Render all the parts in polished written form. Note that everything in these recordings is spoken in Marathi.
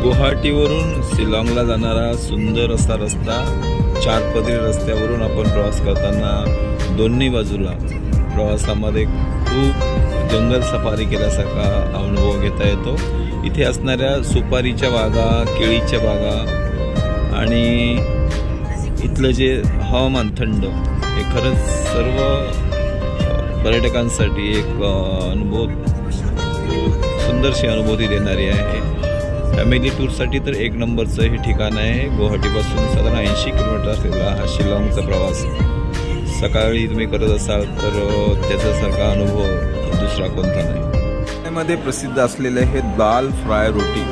गुवाहाटीवरून शिलाँगला जाणारा सुंदर असा रस्ता, चारपदरी रस्त्यावरून आपण प्रवास करताना दोन्ही बाजूला प्रवासामध्ये खूप जंगल सफारी केल्यासारखा अनुभव घेता येतो। इथे असणाऱ्या सुपारीच्या बागा, केळीच्या बागा आणि इथलं जे हवामान थंड हे खरंच सर्व पर्यटकांसाठी एक सुंदरशी अनुभूती देणारी आहे। फॅमिली टूरसाठी तर एक नंबरचं हे ठिकाण आहे। गुवाहाटीपासून साधारण 80 किलोमीटर असलेला हा शिलाँगचा प्रवास सकाळी तुम्ही करत असाल तर त्याच्यासारखा अनुभव दुसरा कोणता नाही। त्यामध्ये प्रसिद्ध असलेले हे दाल फ्राय रोटी,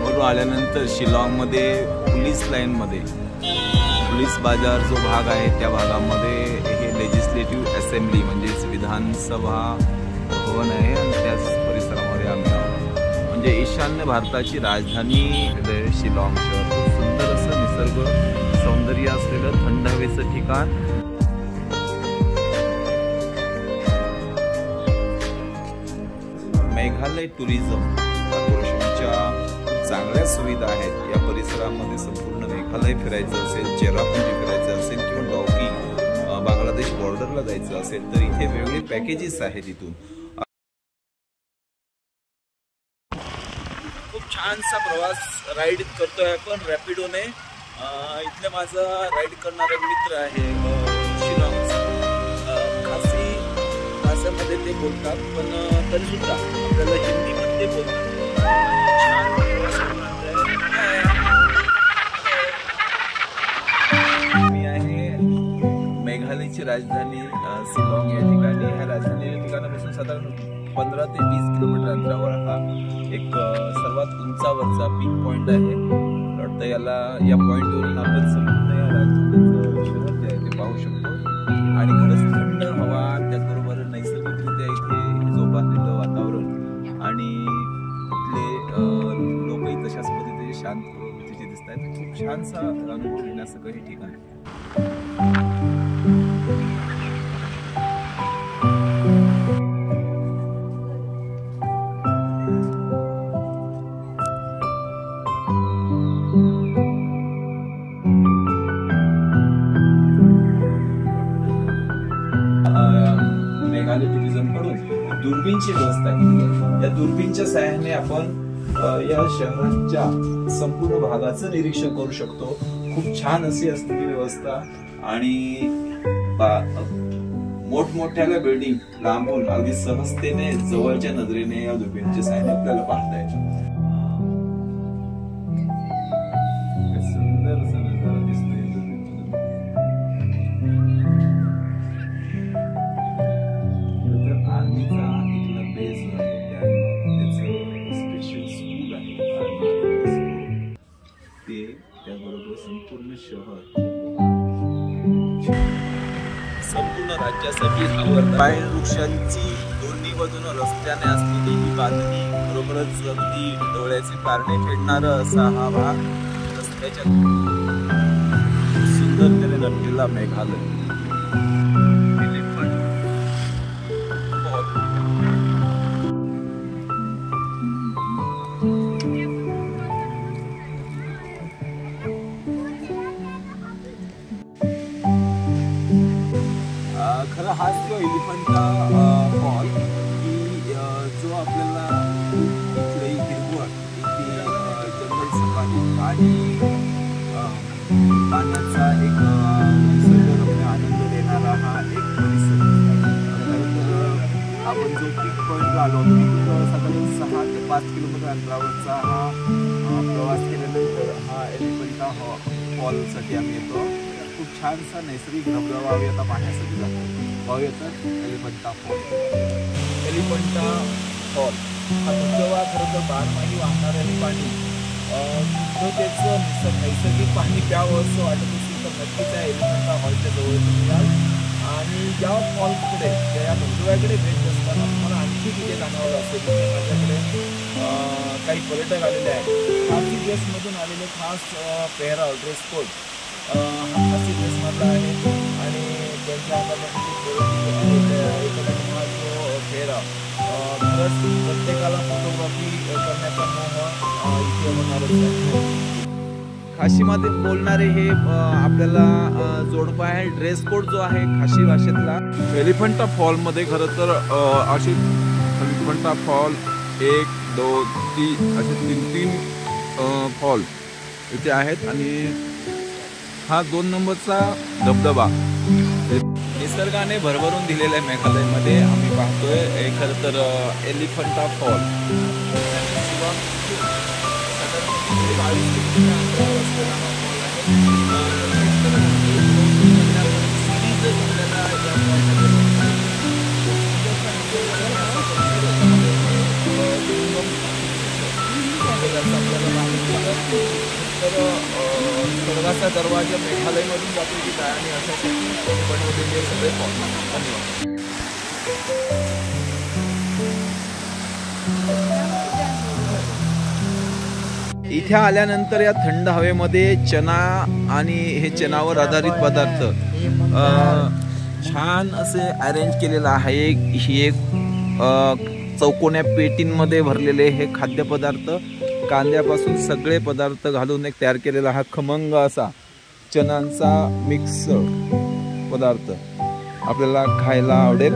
वरून आल्यानंतर शिलाँगमध्ये पोलीस लाईनमध्ये पोलीस बाजार जो भाग आहे त्या भागामध्ये हे लेजिस्लेटिव्ह असेंब्ली म्हणजेच विधानसभा भवन आहे आणि त्याच परिसरामध्ये आम्ही आहोत। म्हणजे ईशान्य भारताची राजधानी शिलाँग शहर, खूप सुंदर असं निसर्ग सौंदर्य असलेलं थंड हवेचं ठिकाण। मेघालय टुरिझम कॉर्पोरेशनच्या चांगल्या सुविधा आहेत या परिसरामध्ये। संपूर्ण मेघालय फिरायचं असेल, चेरापुंजी फिरायचं असेल किंवा डॉकी बांगलादेश बॉर्डरला जायचं असेल तर इथे वेगवेगळे पॅकेजेस आहेत। इथून खूप छानसा प्रवास राईड करतोय आपण रॅपिडोने। इथले माझा राईड करणारा मित्र आहे शिलाँगचा, खासी भाषेमध्ये ते बोलतात पण तरी सुद्धा आपल्याला हिंदीमध्ये बोलतात। मी आहे मेघालयची राजधानी शिलाँग या ठिकाणी। ह्या राजधानी ठिकाणापासून साधारण 15 ते 20 किलोमीटर अंतरावर हा एक सर्वात उंचावरचा पीक पॉइंट आहे। वाटतं या पॉइंटवरून आपण संपूर्ण या राजधानीचं शहर जे आहे ते पाहू शकतो आणि खरंच थंड हवा, त्याचबरोबर नैसर्गिकरित्या इथे जोपासलेलं वातावरण आणि लोकही तशाच पद्धतीने शांत प्रवृत्तीचे दिसत आहेत। खूप छानसा अनुभव घेण्यासारखं हे ठिकाण आहे। मेघालय टुरिझम कडून दुर्बीनची व्यवस्था केली आहे। या दुर्बीनच्या सहाय्याने आपण या शहराच्या संपूर्ण भागाचं निरीक्षण करू शकतो। खूप छान अशी असते ती व्यवस्था आणि मोठमोठ्या बिल्डिंग लांबून अगदी सहजतेने जवळच्या नजरेने या दुर्बीनच्या सहाय्याने आपल्याला पाहता येतं। सुंदर असा नजारा दिसतोय। आर्मीचा इथला बेस आहे, स्पेशल स्कूल आहे ते, त्याचबरोबर संपूर्ण शहर, संपूर्ण राज्यासाठी पाय वृक्षांची दोन्ही बाजूने रस्त्याने असलेली ही बांधणी बरोबरच अगदी डोळ्याचे कारणे फेडणारा असा हा भाग, रस्त्याच्या सुंदरतेने नटलेला मेघालय। खरं हाच जो एलिफंटा फॉल की जो आपल्याला इथली हिरवळ, इथे जंगल सफारी आणि पाण्याचा एक निसर्गरम्य आनंद देणारा हा एक परिसर। आपण जो पीक पॉइंटला आलो होतो साधारण 6 ते 5 किलोमीटर अंतरावरचा हा प्रवास केल्यानंतर हा एलिफंटा फॉलसाठी आम्ही येतो। खूप छानसा नैसर्गिक धबधबा आता पाहण्यासाठी जातो। पाहूयात एलिफंटा फॉल। एलिफंटा फॉल हा धबधबा खरं तर बारमाही वाहणारं हे पाणी, जो त्याचं नैसर्गिक पाणी प्यावं असं वाटत असेल तर नक्कीच या एलिफंटा हॉलच्या जवळ तुम्ही याल आणि आणि या फॉल्सकडे या धबधब्याकडे भेट असताना तुम्हाला आणखी तिथे जाणवलं असेल की माझ्याकडे काही पर्यटक आलेले आहेत. खासी ड्रेसमधून आलेले खास पेहराव ड्रेस कोड हा खासी ड्रेसमधला आहे आणि त्यांच्या हा जो पेहराव खरंच प्रत्येकाला फोटोग्राफी करण्याचा मोह इथे होणारच आहे. खाशीमध्ये बोलणारे हे आपल्याला जोडपं आहे. ड्रेस कोड जो आहे खाशी भाषेतला. एलिफंटा फॉलमध्ये खरं तर असे एलिफंटा फॉल 1, 2, 3 असे 3 फॉल इथे आहेत आणि हा 2 नंबरचा धबधबा निसर्गाने भरभरून दिलेला आहे मेघालयमध्ये. आम्ही पाहतोय हे खरं तर एलिफंटा फॉल. स्वर्गाचा दरवाजा मेघालयमधून जातो की काय आणि अशासाठी बनवलेले सगळे फॉल. धन्यवाद. इथे आल्यानंतर या थंड हवेमध्ये चना आणि हे चनावर आधारित पदार्थ छान असे अरेंज केलेलं आहे. ही एक चौकोन्या पेटींमध्ये भरलेले हे खाद्यपदार्थ कांद्यापासून सगळे पदार्थ घालून एक तयार केलेला हा खमंग असा चनांचा मिक्स पदार्थ आपल्याला खायला आवडेल.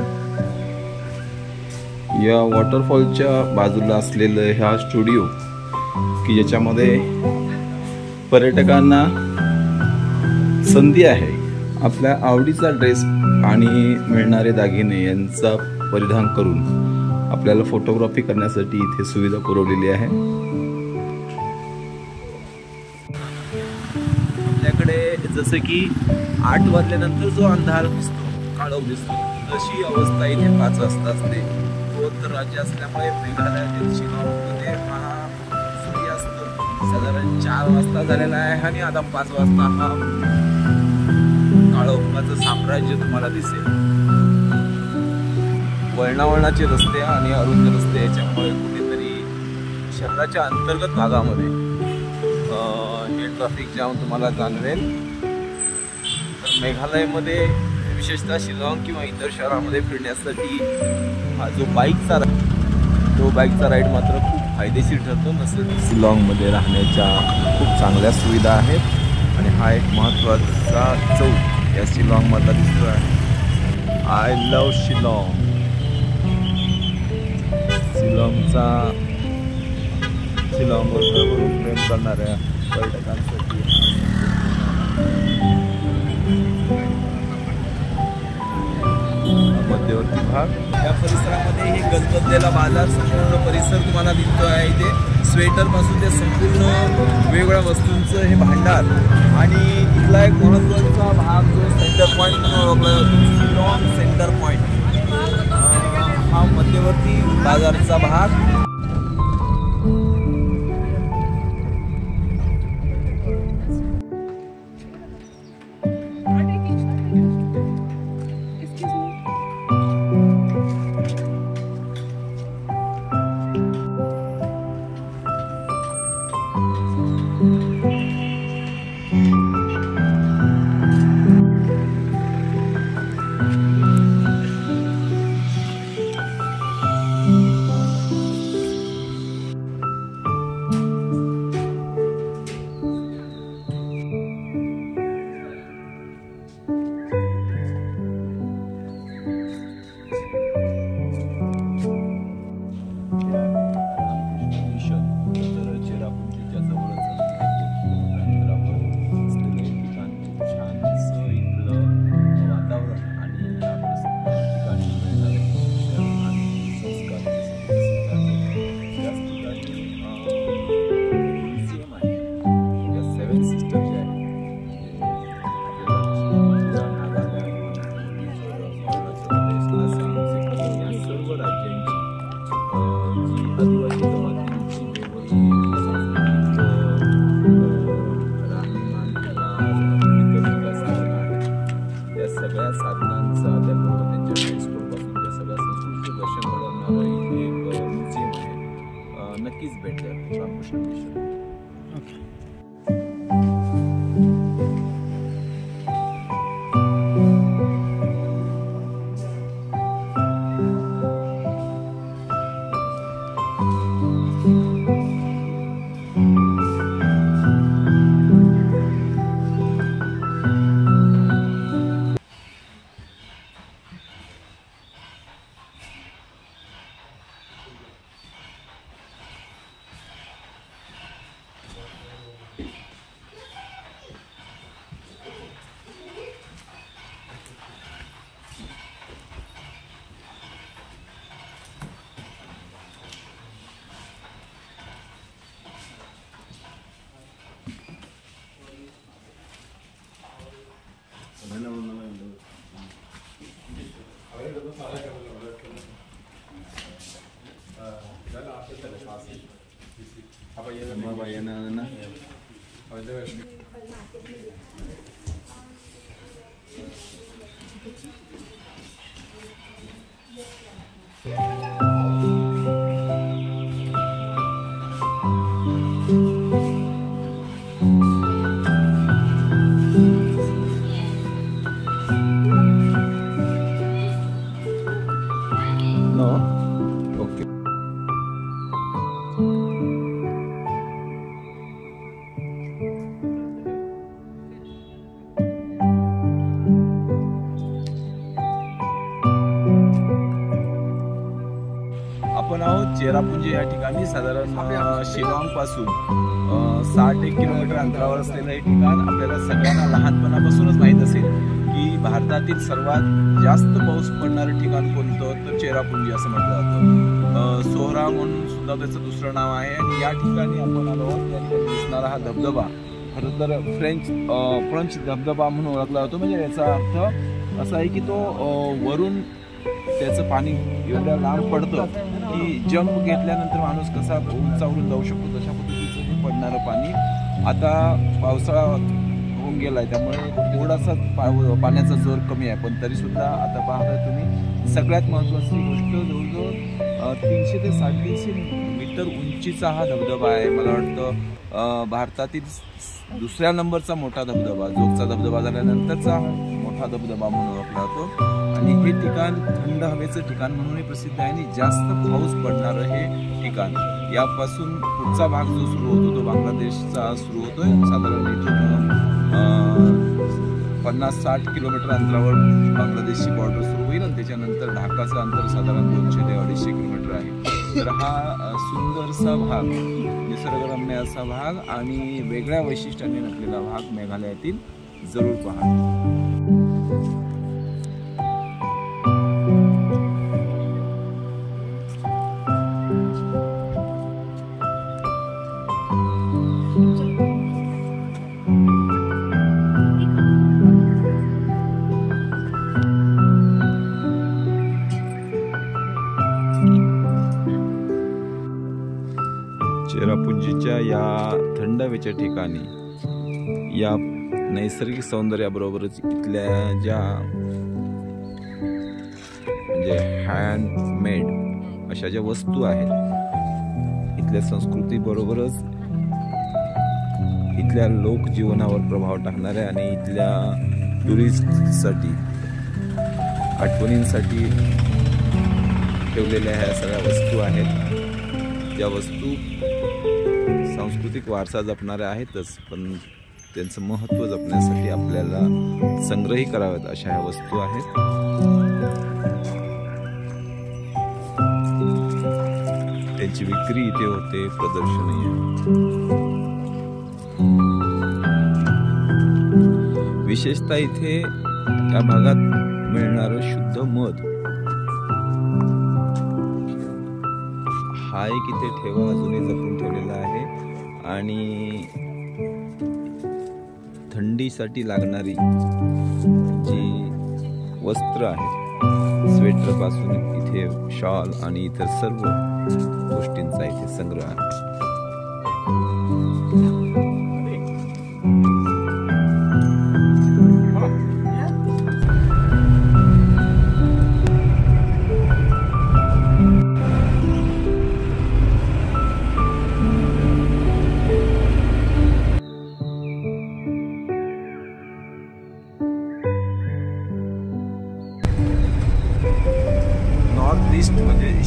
या वॉटरफॉलच्या बाजूला असलेलं हा स्टुडिओ की ज्याच्यामध्ये पर्यटकांना संधी आहे आपल्या आवडीचा ड्रेस आणि मिळणारे दागिने यांचा परिधान करून आपल्याला फोटोग्राफी करण्यासाठी इथे सुविधा पुरवलेली आहे. आपल्याकडे जसं की 8 वाजल्यानंतर जो अंधार दिसतो, काळोख दिसतो, तशी अवस्था इथे 5 वाजता असते. उत्तर राज्य असल्यामुळे मेघालयातील शिलाँगमध्ये हा सूर्यास्त साधारण 4 वाजता झालेला आहे आणि आता 5 वाजता हा काळोखाचं साम्राज्य तुम्हाला दिसेल. वळणावळणाचे रस्ते आणि अरुंद रस्ते याच्यामुळे कुठेतरी शहराच्या अंतर्गत भागामध्ये हे ट्रॅफिक जाम तुम्हाला जाणवेल. तर मेघालयमध्ये विशेषतः शिलाँग किंवा इतर शहरामध्ये फिरण्यासाठी हा जो बाईकचा राईड मात्र खूप फायदेशीर ठरतो. नसेल शिलाँगमध्ये राहण्याच्या खूप चांगल्या सुविधा आहेत आणि हा एक महत्त्वाचा चौक या शिलाँगमधला दिसतो आहे. I love Shillong. शिलाँगवर भरभरून प्रेम करणाऱ्या पर्यटकांसाठी मध्यवर्ती भाग. या परिसरामध्ये हे गजबजलेला बाजार संपूर्ण परिसर तुम्हाला दिसतो आहे. इथे स्वेटर पासून ते संपूर्ण वेगवेगळ्या वस्तूंचं हे भांडार आणि इथला एक महत्त्वाचा भाग जो सेंटर पॉईंट म्हणून ओळखला जातो, शिलाँग सेंटर पॉईंट, हा मध्यवर्ती बाजारचा भाग. नक्कीच भेट द्या रामकृष्ण. ओके. आपण आहोत चेरापुंजी या ठिकाणी. साधारण शिलाँग पासून 60-1 किलोमीटर अंतरावर असलेलं हे ठिकाण. आपल्याला सगळ्यांना लहानपणापासूनच माहीत असेल की भारतातील सर्वात जास्त पाऊस पडणारं ठिकाण कोणतं, तर चेरापुंजी असं म्हटलं जातं. सोहरा म्हणून सुद्धा त्याचं दुसरं नाव आहे. आणि या ठिकाणी आपण आलो आहोत. या ठिकाणी दिसणारा हा धबधबा खरं तर फ्रेंच धबधबा म्हणून ओळखला जातो. म्हणजे याचा अर्थ असा आहे की तो वरून त्याचं पाणी एवढ्या लांब पडतं की जंप घेतल्यानंतर माणूस कसा उंचावरून जाऊ शकतो तशा पद्धतीचं हे पडणारं पाणी. आता पावसाळा होऊन गेलाय त्यामुळे थोडासा पाण्याचा जोर कमी आहे, पण तरीसुद्धा आता पाहता तुम्ही सगळ्यात महत्त्वाची गोष्ट जवळजवळ 300 ते 350 मीटर उंचीचा हा धबधबा आहे. मला वाटतं भारतातील दुसऱ्या नंबरचा मोठा धबधबा, जोगचा धबधबा झाल्यानंतरचा मोठा धबधबा म्हणून ओळखला जातो. आणि हे ठिकाण थंड हवेचं ठिकाण म्हणूनही प्रसिद्ध आहे आणि जास्त पाऊस पडणारं हे ठिकाण. यापासून पुढचा भाग जो सुरू होतो तो बांगलादेशचा सुरू होतोय. साधारण इथून 50-60 किलोमीटर अंतरावर बांगलादेशची बॉर्डर सुरू होईल आणि त्याच्यानंतर ढाकाचं अंतर साधारण 200 ते 250 किलोमीटर आहे. तर हा सुंदरसा भाग, निसर्गरम्य असा भाग आणि वेगळ्या वैशिष्ट्याने नटलेला भाग मेघालयातील जरूर पहा. चेरापुंजीच्या या थंड हवेच्या ठिकाणी या नैसर्गिक सौंदर्याबरोबरच इथल्या ज्या म्हणजे हँडमेड अशा ज्या वस्तू आहेत, इथल्या संस्कृतीबरोबरच इथल्या लोकजीवनावर प्रभाव टाकणाऱ्या आणि इथल्या टुरिस्टसाठी आठवणींसाठी ठेवलेल्या ह्या सगळ्या वस्तू आहेत. ज्या वस्तू सांस्कृतिक वारसा जपणाऱ्या आहेतच, पण त्यांचं महत्त्व जपण्यासाठी आपल्याला संग्रही कराव्यात अशा ह्या वस्तू आहेत. त्यांची विक्री इथे होते, प्रदर्शनही आहे. विशेषतः इथे या भागात मिळणारं शुद्ध मध हा एक इथे ठेवा अजूनही जपून ठेवलेला आहे. आणि थंडीसाठी लागणारी जी वस्त्र आहेत, स्वेटर पासून इथे शॉल आणि इतर सर्व गोष्टींचा इथे संग्रह आहे.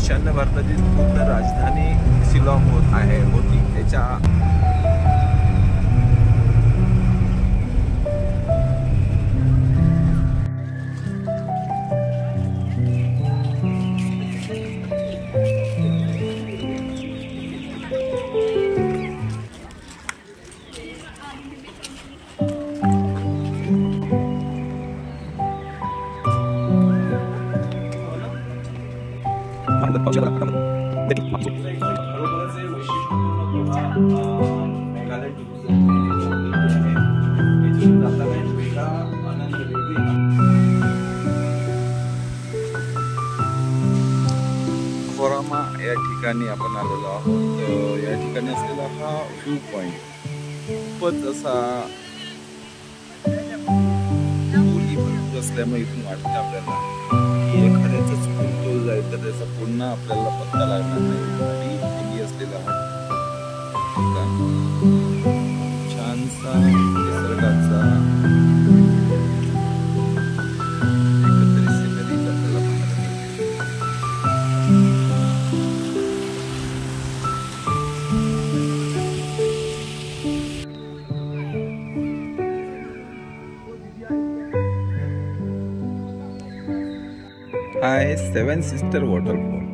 ईशान्य भारताची पूर्ण राजधानी शिलाँग होती त्याच्या खोरामा या ठिकाणी आपण आलेलो आहोत. या ठिकाणी असलेला हा व्ह्यू पॉइंट खूपच असा भरपूर असल्यामुळे इथून वाटतं आपल्याला की एखाद्याचा चुकून तोल जाईल तर त्याचा पुन्हा आपल्याला पत्ता लागणार नाही. आणि असलेला हा छानसा निसर्गाचा एकत्रित सिनरी आपल्याला हा आहे 7 सिस्टर वॉटरफॉल.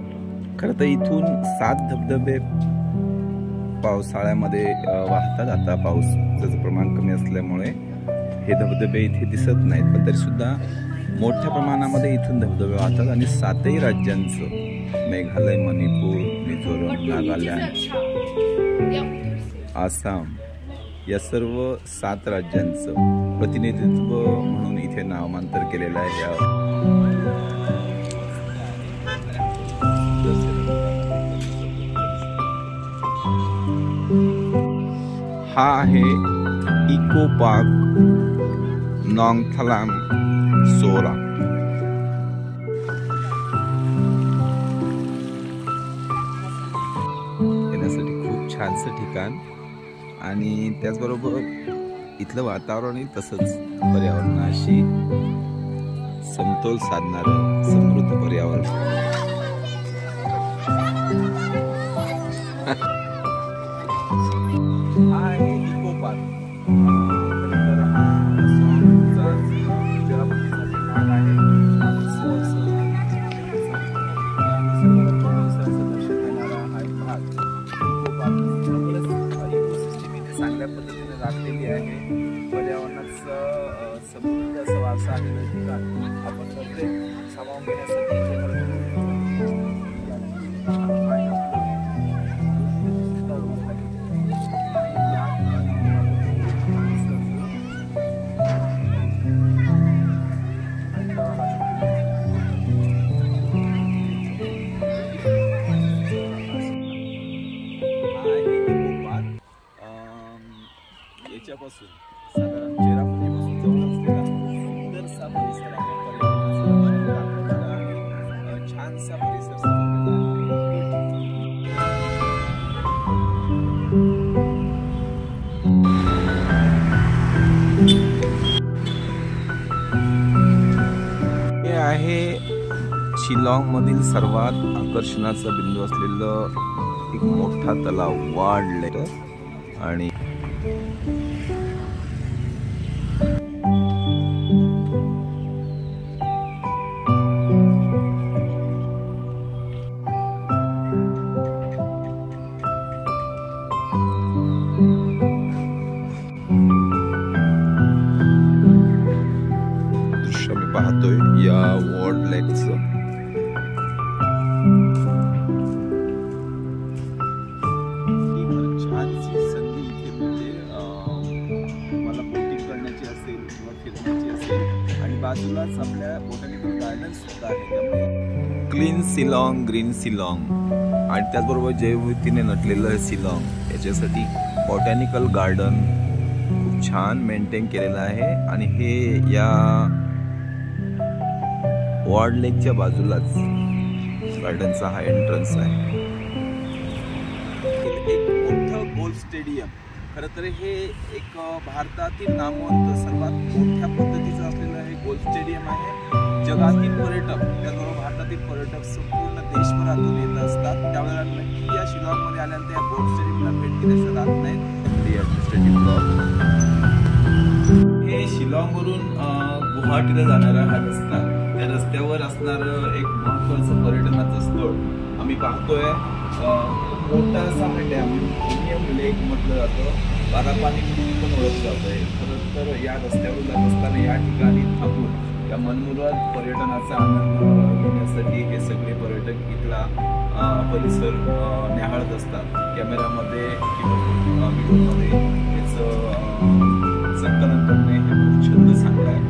खरं तर इथून 7 धबधबे पावसाळ्यामध्ये वाहतात. आता पावसाचं प्रमाण कमी असल्यामुळे हे धबधबे इथे दिसत नाहीत, पण तरी सुद्धा मोठ्या प्रमाणामध्ये इथून धबधबे वाहतात. आणि 7ही राज्यांचं मेघालय, मणिपूर, मिझोरम, नागालँड, आसाम या सर्व 7 राज्यांचं प्रतिनिधित्व म्हणून इथे नामांतर केलेलं आहे. हा आहे इको पार्क नॉंगथालाम सोरा. येण्यासाठी खूप छानसं ठिकाण आणि त्याचबरोबर इथलं वातावरणही तसंच पर्यावरणाशी समतोल साधणारं समृद्ध पर्यावरण. चांगल्या पद्धतीने राखलेली आहे. पर्यावरणाचा समृद्ध असा वारसा आहे ठिकाण आपण प्रत्येक सामावून घेण्यासाठी याच्यापासून साधारण चेरापुंजीपासून जवळ असलेला सुंदरसा परिसर आहे. छानसा परिसर हे आहे शिलाँग मधील सर्वात आकर्षणाचा बिंदू असलेलं एक मोठा तलाव वाढ लेक. आणि दृश्य मी पाहतोय या वॉर्ड लेकचं. छानशी संधी इथे म्हणजे मला बोटिंग करण्याची असेल किंवा फिरण्याची असेल. आणि बाजूलाच आपल्या बोटॅनिकल गार्डन सुद्धा आहे. त्यामुळे क्लीन शिलाँग, ग्रीन शिलाँग आणि त्याचबरोबर जैवविविधतेने नटलेलं हे शिलाँग याच्यासाठी बॉटॅनिकल गार्डन खूप छान मेंटेन केलेलं आहे. आणि हे या वॉर्ड लेकच्या बाजूलाच गार्डनचा हा एंट्रन्स आहे. एक मोठं गोल्फ स्टेडियम खरं तर हे एक भारतातील नामवंत सर्वात मोठ्या पद्धतीचं असलेलं हे गोल्फ स्टेडियम आहे. जगातील पर्यटक त्याचबरोबर भारतातील पर्यटक संपूर्ण देशभरातून येत असतात. त्यावेळेला नक्की या शिलाँगमध्ये आल्यानंतर या गोल्फ स्टेडियमला भेट दिल्याचं राहत नाही. ॲडमिनिस्ट्रेटिव्ह ब्लॉक हे शिलाँगवरून गुवाहाटीला जाणारा हा रस्ता, त्या रस्त्यावर असणारं एक महत्त्वाचं पर्यटनाचं स्थळ आम्ही पाहतोय. मोठा असा हा डॅम लेक म्हटलं जातं, बारापाणी म्हणून पण ओळखलं जातंय. खरं तर या रस्त्यावर जात असताना या ठिकाणी थांबून या मनमुराद पर्यटनाचा आनंद घेण्यासाठी हे सगळे पर्यटक इथला परिसर न्याहाळत असतात. कॅमेरामध्ये किंवा व्हिडिओमध्ये याचं संकलन करणे हे खूप छंद चांगला आहे.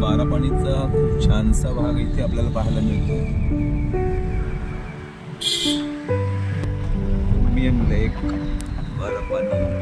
बारापाणीचा खूप छानसा भाग इथे आपल्याला पाहायला मिळतो. लेक, बारापाणी